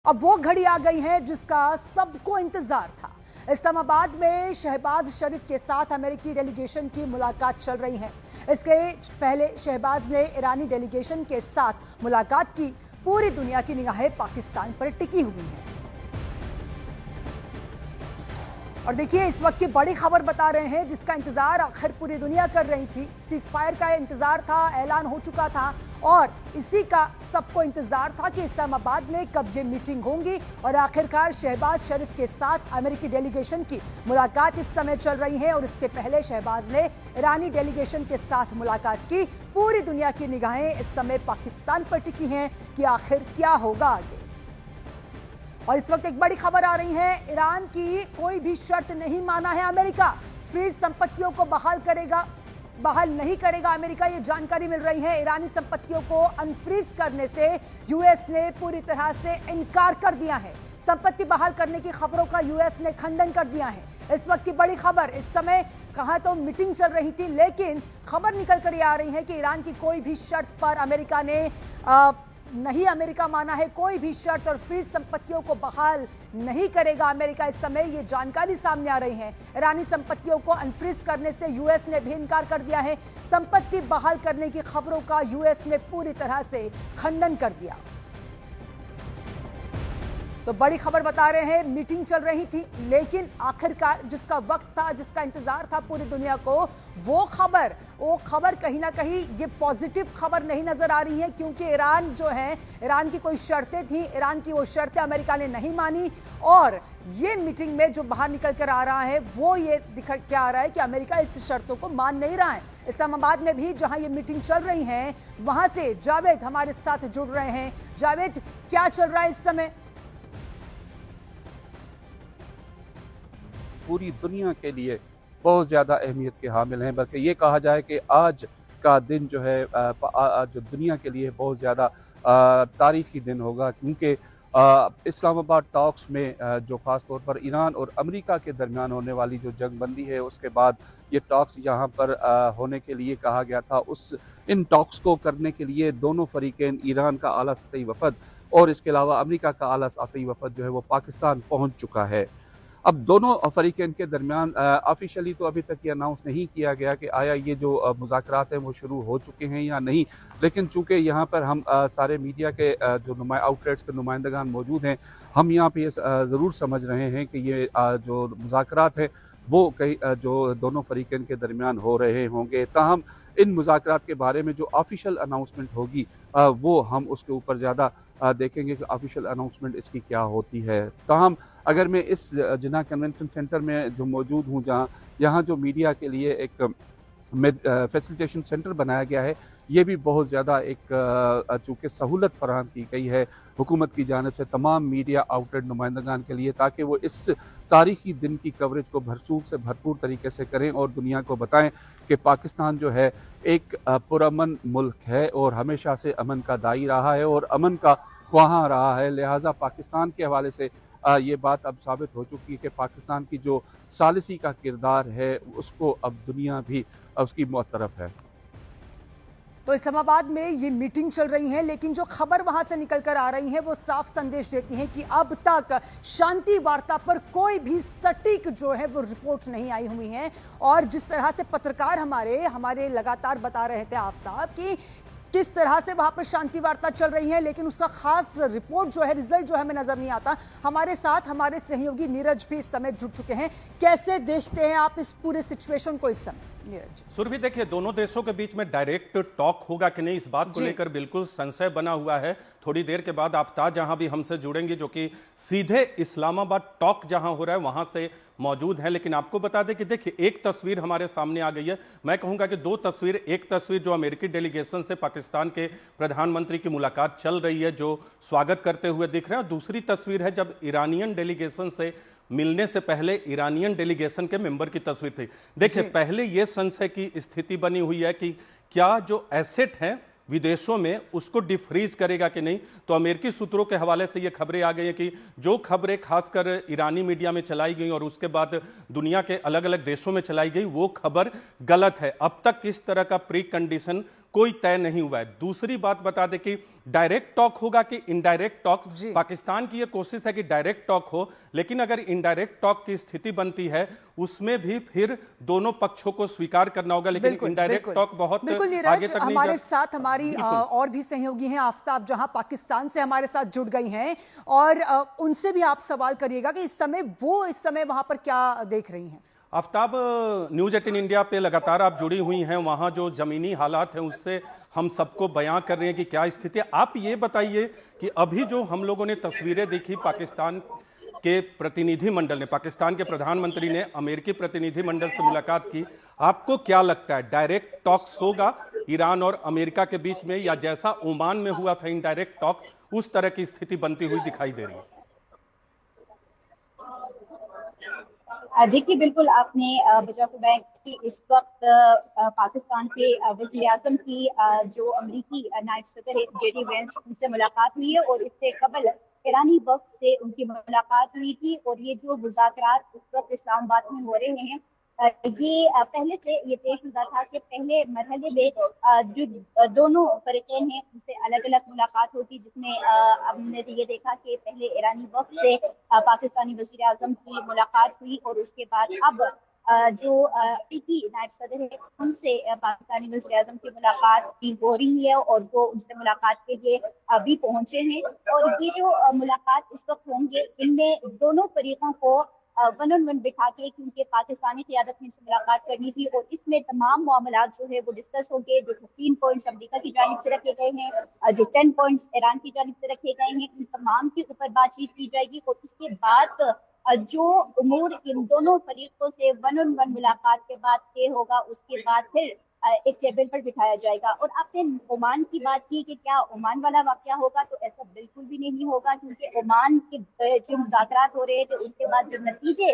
अब वो घड़ी आ गई है जिसका सबको इंतजार था। इस्लामाबाद में शहबाज शरीफ के साथ अमेरिकी डेलीगेशन की मुलाकात चल रही है। इसके पहले शहबाज ने ईरानी डेलीगेशन के साथ मुलाकात की। पूरी दुनिया की निगाहें पाकिस्तान पर टिकी हुई हैं। और देखिए, इस वक्त की बड़ी खबर बता रहे हैं जिसका इंतजार आखिर पूरी दुनिया कर रही थी। सीजफायर का इंतजार था, ऐलान हो चुका था और इसी का सबको इंतजार था कि इस्लामाबाद में कब ये मीटिंग होंगी। और आखिरकार शहबाज शरीफ के साथ अमेरिकी डेलीगेशन की मुलाकात इस समय चल रही है। और इसके पहले शहबाज ने ईरानी डेलीगेशन के साथ मुलाकात की। पूरी दुनिया की निगाहें इस समय पाकिस्तान पर टिकी हैं कि आखिर क्या होगा आगे। और इस वक्त एक बड़ी खबर आ रही है, ईरान की कोई भी शर्त नहीं माना है अमेरिका। फ्रीज संपत्तियों को बहाल नहीं करेगा अमेरिका, ये जानकारी मिल रही है। ईरानी संपत्तियों को अनफ्रीज करने से यूएस ने पूरी तरह से इनकार कर दिया है। संपत्ति बहाल करने की खबरों का यूएस ने खंडन कर दिया है। इस वक्त की बड़ी खबर, इस समय कहा तो मीटिंग चल रही थी, लेकिन खबर निकल कर ये आ रही है कि ईरान की कोई भी शर्त पर अमेरिका ने नहीं अमेरिका माना है। कोई भी शर्त और फ्रीज संपत्तियों को बहाल नहीं करेगा अमेरिका। इस समय ये जानकारी सामने आ रही है। ईरानी संपत्तियों को अनफ्रीज करने से यूएस ने भी इनकार कर दिया है। संपत्ति बहाल करने की खबरों का यूएस ने पूरी तरह से खंडन कर दिया। तो बड़ी खबर बता रहे हैं, मीटिंग चल रही थी, लेकिन आखिरकार जिसका वक्त था, जिसका इंतजार था पूरी दुनिया को, वो खबर कहीं ना कहीं ये पॉजिटिव खबर नहीं नजर आ रही है। क्योंकि ईरान जो है, ईरान की कोई शर्तें थी, ईरान की वो शर्तें अमेरिका ने नहीं मानी। और ये मीटिंग में जो बाहर निकल कर आ रहा है वो ये दिख क्या आ रहा है कि अमेरिका इस शर्तों को मान नहीं रहा है। इस्लामाबाद में भी जहां ये मीटिंग चल रही है, वहां से जावेद हमारे साथ जुड़ रहे हैं। जावेद, क्या चल रहा है इस समय? पूरी दुनिया के लिए बहुत ज़्यादा अहमियत के हामिल हैं। बल्कि ये कहा जाए कि आज का दिन जो है आज जो दुनिया के लिए बहुत ज़्यादा तारीखी दिन होगा। क्योंकि इस्लामाबाद टॉक्स में जो ख़ास तौर पर ईरान और अमेरिका के दरमियान होने वाली जो जंगबंदी है, उसके बाद ये टॉक्स यहाँ पर होने के लिए कहा गया था। इन टॉक्स को करने के लिए दोनों फरीकें, ईरान का आला सतही वफद और इसके अलावा अमेरिका का आला सतही वफद जो है वो पाकिस्तान पहुँच चुका है। अब दोनों फरीक़ैन के दरमियान ऑफिशियली तो अभी तक ये अनाउंस नहीं किया गया कि आया ये जो मुज़ाकरात हैं वो शुरू हो चुके हैं या नहीं। लेकिन चूँकि यहाँ पर हम सारे मीडिया के जो आउटलेट्स के नुमाइंदगान मौजूद हैं, हम यहाँ पे ये ज़रूर समझ रहे हैं कि ये जो मुज़ाकरात हैं वो कई जो दोनों फरीक़ैन के दरमियान हो रहे होंगे। ताहम इन मुज़ाकरात के बारे में जो ऑफिशियल अनाउंसमेंट होगी वो हम उसके ऊपर ज़्यादा देखेंगे कि ऑफिशियल अनाउंसमेंट इसकी क्या होती है। ताहम अगर मैं इस जिन्ना कन्वेंशन सेंटर में जो मौजूद हूँ, यहाँ जो मीडिया के लिए एक फैसिलिटेशन सेंटर बनाया गया है, ये भी बहुत ज़्यादा एक चूँकि सहूलत फराहम की गई है हुकूमत की जानिब से तमाम मीडिया आउटलेट नुमाइंदगान के लिए, ताकि वो इस तारीखी दिन की कवरेज को भरपूर तरीके से करें और दुनिया को बताएं कि पाकिस्तान जो है एक पुरअमन मुल्क है और हमेशा से अमन का दाई रहा है और अमन का ख्वाहां रहा है। लिहाजा पाकिस्तान के हवाले से ये बात अब साबित हो चुकी है कि पाकिस्तान की जो सालिसी का किरदार है उसको अब दुनिया भी उसकी मुअत्तरफ है। तो इस्लामाबाद में ये मीटिंग चल रही है, लेकिन जो खबर वहां से निकल कर आ रही है वो साफ संदेश देती है कि अब तक शांति वार्ता पर कोई भी सटीक जो है वो रिपोर्ट नहीं आई हुई है। और जिस तरह से पत्रकार हमारे लगातार बता रहे थे आफ्ताब कि किस तरह से वहां पर शांति वार्ता चल रही है, लेकिन उसका खास रिपोर्ट जो है, रिजल्ट जो है, हमें नजर नहीं आता। हमारे साथ हमारे सहयोगी नीरज भी इस समय जुड़ चुके हैं। कैसे देखते हैं आप इस पूरे सिचुएशन को इस समय नीरज? सुरभि, देखिए, दोनों देशों के बीच में डायरेक्ट टॉक होगा कि नहीं, इस बात को लेकर बिल्कुल संशय बना हुआ है। थोड़ी देर के बाद आफ्ताब जहां भी हमसे जुड़ेंगे, जो कि सीधे इस्लामाबाद टॉक जहां हो रहा है वहां से मौजूद है। लेकिन आपको बता दें कि देखिए, एक तस्वीर हमारे सामने आ गई है। मैं कहूंगा कि दो तस्वीर, एक तस्वीर जो अमेरिकी डेलीगेशन से पाकिस्तान के प्रधानमंत्री की मुलाकात चल रही है, जो स्वागत करते हुए दिख रहे हैं, और दूसरी तस्वीर है जब ईरानियन डेलीगेशन से मिलने से पहले ईरानियन डेलीगेशन के मेंबर की तस्वीर थी। देखिए, पहले यह संशय की स्थिति बनी हुई है कि क्या जो एसेट हैं विदेशों में उसको डिफ्रीज करेगा कि नहीं। तो अमेरिकी सूत्रों के हवाले से ये खबरें आ गई हैं कि जो खबरें खासकर ईरानी मीडिया में चलाई गई और उसके बाद दुनिया के अलग अलग देशों में चलाई गई, वो खबर गलत है। अब तक इस तरह का प्री कंडीशन कोई तय नहीं हुआ है। दूसरी बात बता दें कि डायरेक्ट टॉक होगा कि इनडायरेक्ट टॉक। जी। पाकिस्तान की यह कोशिश है कि डायरेक्ट टॉक हो, लेकिन अगर इनडायरेक्ट टॉक की स्थिति बनती है उसमें भी फिर दोनों पक्षों को स्वीकार करना होगा, लेकिन बिल्कुल, इनडायरेक्ट बिल्कुल। टॉक बहुत बिल्कुल आगे नीरज, तक नहीं हमारे जा। साथ हमारी बिल्कुल। और भी सहयोगी हैं, आफताब जहां पाकिस्तान से हमारे साथ जुड़ गई हैं, और उनसे भी आप सवाल करिएगा कि इस समय वहां पर क्या देख रही हैं। आफ्ताब, न्यूज 18 इंडिया पे लगातार आप जुड़ी हुई हैं, वहां जो जमीनी हालात हैं उससे हम सबको बयां कर रहे हैं कि क्या स्थिति है। आप ये बताइए कि अभी जो हम लोगों ने तस्वीरें देखी, पाकिस्तान के प्रतिनिधिमंडल ने, पाकिस्तान के प्रधानमंत्री ने अमेरिकी प्रतिनिधिमंडल से मुलाकात की, आपको क्या लगता है डायरेक्ट टॉक्स होगा ईरान और अमेरिका के बीच में, या जैसा ओमान में हुआ था इनडायरेक्ट टॉक्स, उस तरह की स्थिति बनती हुई दिखाई दे रही है? देखिए, बिल्कुल आपने बचा बैंक की इस वक्त पाकिस्तान के वज़ीर आज़म की जो अमरीकी नायब सदर है जेडी वेंस, उनसे मुलाकात हुई है, और इससे कबल ईरानी वक्त से उनकी मुलाकात हुई थी। और ये जो मुज़ाकरात इस वक्त इस्लामाबाद में हो रहे हैं, ये पहले से ये पेशनुदा था कि पहले मरहले में जो दोनों फरीक़ैन हैं उनसे अलग अलग मुलाकात होती, जिसमें हमने ये देखा कि पहले ईरानी वक्त से पाकिस्तानी वज़ीर आज़म की मुलाकात हुई, और उसके बाद अब जो अमरीकी नायब सदर है उनसे पाकिस्तानी वज़ीर आज़म की मुलाकात भी हो रही है, और वो उनसे मुलाकात के लिए अभी पहुंचे हैं। और ये जो मुलाकात इस वक्त होंगे, इनमें दोनों फरीकों को वन ऑन वन बिठा के, क्योंकि पाकिस्तानी क़यादत ने इनसे मुलाकात करनी थी, और इसमें तमाम मामलात जो है वो डिस्कस होंगे। जो 15 पॉइंट्स अमरीका की जानिब से रखे गए हैं, जो 10 पॉइंट्स ईरान की जानिब से रखे गए हैं, इन तमाम के ऊपर बातचीत की जाएगी। और उसके बाद जो उमूर इन दोनों फरीकों से वन ऑन वन मुलाकात के बाद तय होगा, उसके बाद फिर एक टेबल पर बिठाया जाएगा। और आपने ओमान की बात की कि क्या ओमान वाला वाकया होगा, तो ऐसा बिल्कुल भी नहीं होगा, क्योंकि ओमान के जो मुज़ाकरात हो रहे थे उसके बाद जो नतीजे